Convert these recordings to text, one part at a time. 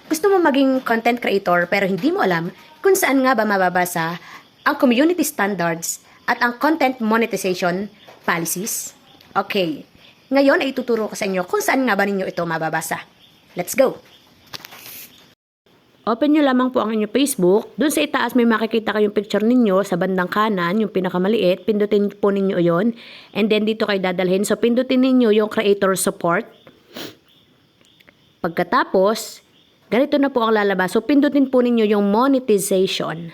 Gusto mo maging content creator pero hindi mo alam kung saan nga ba mababasa ang community standards at ang content monetization policies? Okay, ngayon ay ituturo ko sa inyo kung saan nga ba ninyo ito mababasa. Let's go! Open nyo lamang po ang inyong Facebook. Doon sa itaas may makikita kayong picture ninyo sa bandang kanan, yung pinakamaliit. Pindutin po ninyo yon. And then dito kayo dadalhin. So pindutin ninyo yung creator support. Pagkatapos, ganito na po ang lalabas. So pindutin po ninyo yung monetization.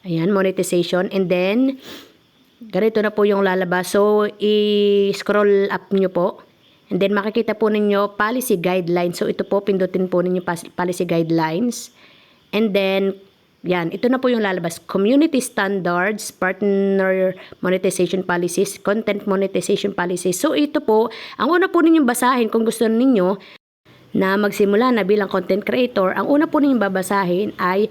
Ayan, monetization. And then, ganito na po yung lalabas. So i-scroll up nyo po. And then makikita po ninyo policy guidelines. So ito po, pindutin po ninyo policy guidelines. And then, yan, ito na po yung lalabas. Community standards, partner monetization policies, content monetization policies. So ito po, ang una po ninyong basahin kung gusto ninyo na magsimula na bilang content creator, ang una po ninyong babasahin ay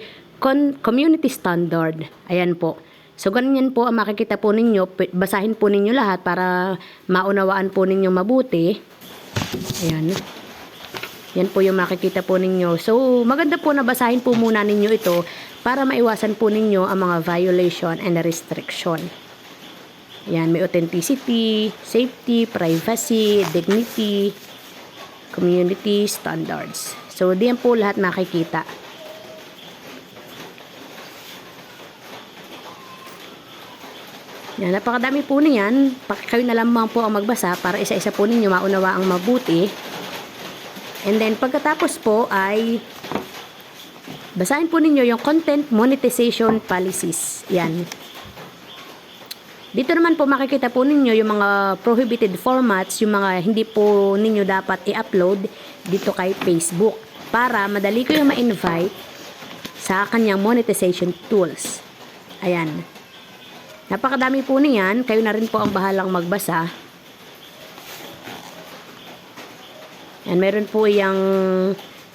community standard. Ayan po. So, ganyan po ang makikita po ninyo. Basahin po ninyo lahat para maunawaan po ninyo mabuti. Ayan. Yan po yung makikita po ninyo. So, maganda po na basahin po muna ninyo ito para maiwasan po ninyo ang mga violation and restriction. Ayan, may authenticity, safety, privacy, dignity, community standards. So, diyan po lahat makikita. Yan, napakadami po niyan. Kayo na lamang po ang magbasa para isa-isa po ninyo maunawa ang mabuti. And then, pagkatapos po ay basahin po ninyo yung content monetization policies. Yan. Dito naman po makikita po ninyo yung mga prohibited formats, yung mga hindi po ninyo dapat i-upload dito kay Facebook para madali ko yung ma-invite sa kanyang monetization tools. Ayan. Napakadami po niyan. Kayo na rin po ang bahalang magbasa. And meron po yung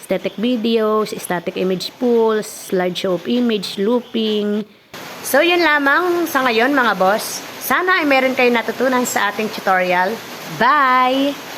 static videos, static image pools, slideshow of image, looping. So, yun lamang sa ngayon mga boss. Sana ay meron kayo natutunan sa ating tutorial. Bye!